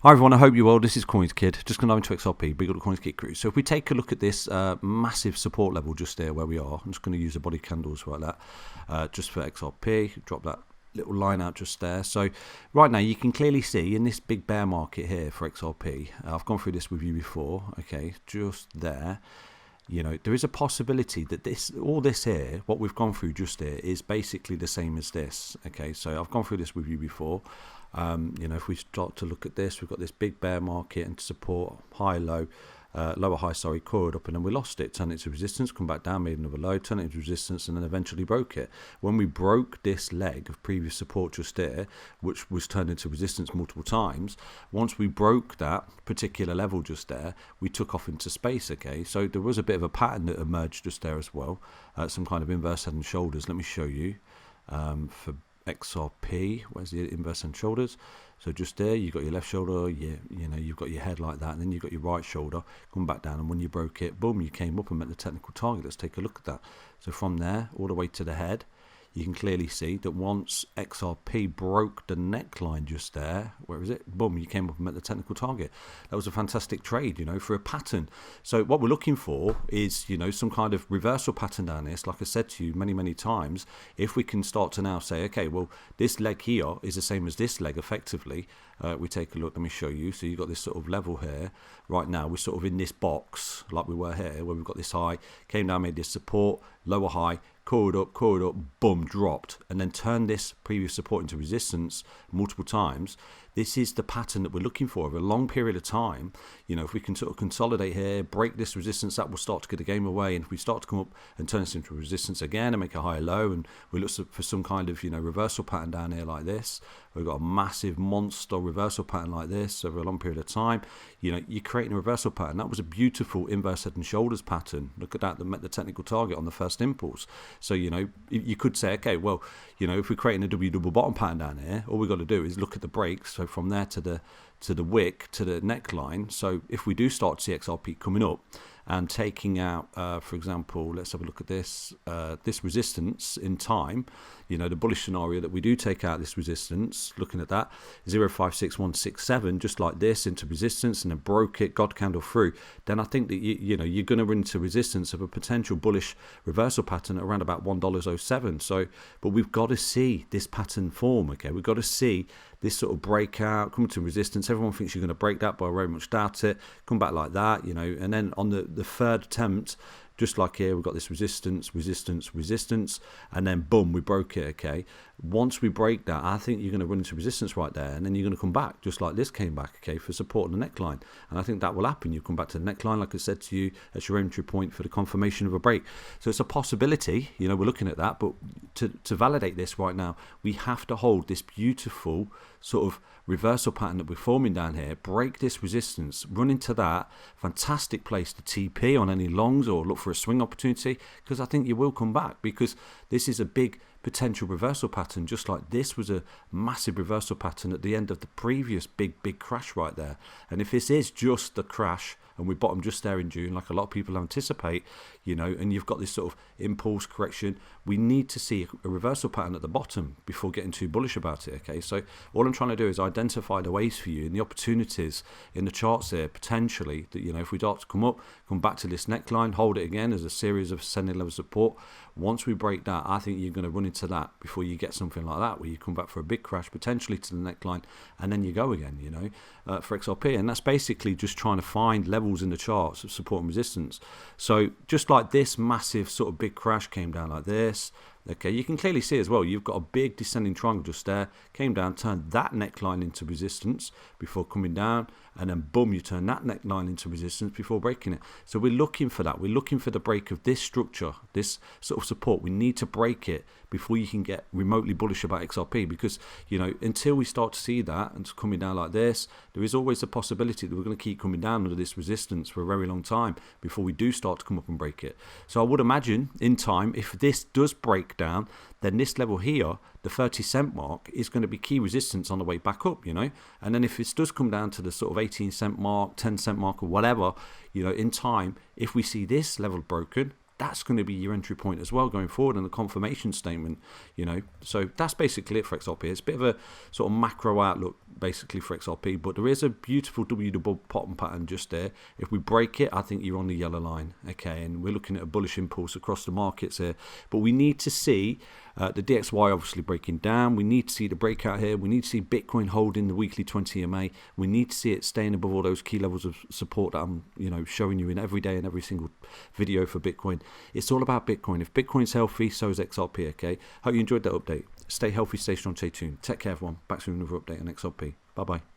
Hi everyone, I hope you're well. This is CoinsKid, just going to into XRP, big up the CoinsKid crew. So if we take a look at this massive support level just there where we are, I'm just going to use the body candles like that, just for XRP, drop that little line out just there. So right now you can clearly see in this big bear market here for XRP, I've gone through this with you before, okay, just there. You know, there is a possibility that all this here, what we've gone through just here, is basically the same as this. Okay, so I've gone through this with you before. You know, if we start to look at this, we've got this big bear market and support, high, low, lower high, sorry, coiled up, and then we lost it, turned it to resistance, come back down, made another low, turned it into resistance, and then eventually broke it. When we broke this leg of previous support just there, which was turned into resistance multiple times, once we broke that particular level just there, we took off into space, okay? So there was a bit of a pattern that emerged just there as well, some kind of inverse head and shoulders. Let me show you for XRP, where's the inverse and shoulders? So just there, you've got your left shoulder, you know, you've got your head like that, and then you've got your right shoulder, come back down, and when you broke it, boom, you came up and met the technical target. Let's take a look at that. So from there, all the way to the head, you can clearly see that once XRP broke the neckline just there, where is it? Boom, you came up and met the technical target. That was a fantastic trade, you know, for a pattern. So what we're looking for is, you know, some kind of reversal pattern down this. Like I said to you many, many times, if we can start to now say, okay, well, this leg here is the same as this leg effectively. We take a look, let me show you. So you've got this sort of level here. Right now, we're sort of in this box like we were here, where we've got this high, came down, made this support, lower high, coiled up, boom, dropped, and then turned this previous support into resistance multiple times. This is the pattern that we're looking for over a long period of time. You know, if we can sort of consolidate here, break this resistance, that will start to get the game away. And if we start to come up and turn this into resistance again and make a higher low, and we look for some kind of, you know, reversal pattern down here like this, we've got a massive monster reversal pattern like this over a long period of time. You know, you're creating a reversal pattern. That was a beautiful inverse head and shoulders pattern. Look at that met the technical target on the first impulse. So, you know, you could say, okay, well, you know, if we're creating a W double bottom pattern down here, all we've got to do is look at the breaks. So from there to the wick to the neckline. So if we do start to see XRP coming up and taking out, for example, let's have a look at this resistance in time, you know, the bullish scenario that we do take out this resistance, looking at that 056167, just like this, into resistance, and then broke it, God candle through, then I think that you know, you're going to run into resistance of a potential bullish reversal pattern at around about $1.07. So, but we've got to see this pattern form, okay? We've got to see this sort of breakout, come to resistance. Everyone thinks you're going to break that, but I very much doubt it. Come back like that, you know, and then on the third attempt, just like here, we've got this resistance, and then boom, we broke it, okay? Once we break that, I think you're going to run into resistance right there, and then you're going to come back, just like this came back, okay, for support on the neckline. And I think that will happen. You come back to the neckline, like I said to you, that's your entry point for the confirmation of a break. So it's a possibility, you know, we're looking at that, but to validate this right now, we have to hold this beautiful sort of reversal pattern that we're forming down here, break this resistance, run into that, fantastic place to TP on any longs or look for a swing opportunity, because I think you will come back, because this is a big potential reversal pattern, just like this was a massive reversal pattern at the end of the previous big crash right there. And if this is just the crash and we bottom just there in June, like a lot of people anticipate, you know, and you've got this sort of impulse correction, we need to see a reversal pattern at the bottom before getting too bullish about it, okay? So all I'm trying to do is identify the ways for you and the opportunities in the charts here, potentially, that, you know, if we start to come up, come back to this neckline, hold it again as a series of ascending level support. Once we break that, I think you're going to run into that before you get something like that, where you come back for a big crash, potentially to the neckline, and then you go again, you know, for XRP. And that's basically just trying to find levels in the charts of support and resistance. So just like this massive sort of big crash came down like this, okay, you can clearly see as well, you've got a big descending triangle just there, came down, turned that neckline into resistance before coming down, and then boom, you turn that neckline into resistance before breaking it. So we're looking for that. We're looking for the break of this structure, this sort of support. We need to break it before you can get remotely bullish about XRP, because, you know, until we start to see that and it's coming down like this, there is always a possibility that we're going to keep coming down under this resistance for a very long time before we do start to come up and break it. So I would imagine in time, if this does break down, then this level here, the 30-cent mark, is going to be key resistance on the way back up, you know. And then if it does come down to the sort of 18-cent mark, 10-cent mark, or whatever, you know, in time, if we see this level broken, that's going to be your entry point as well going forward, and the confirmation statement, you know. So that's basically it for XRP. It's a bit of a sort of macro outlook basically for XRP, but there is a beautiful W double bottom pattern just there. If we break it, I think you're on the yellow line, okay, and we're looking at a bullish impulse across the markets here, but we need to see the DXY obviously breaking down. We need to see the breakout here. We need to see Bitcoin holding the weekly 20 EMA. We need to see it staying above all those key levels of support that I'm showing you in every day and every single video for Bitcoin. It's all about Bitcoin. If Bitcoin's healthy, so is XRP, okay? Hope you enjoyed that update. Stay healthy, stay strong, stay tuned. Take care, everyone. Back soon with another update on XRP. Bye-bye.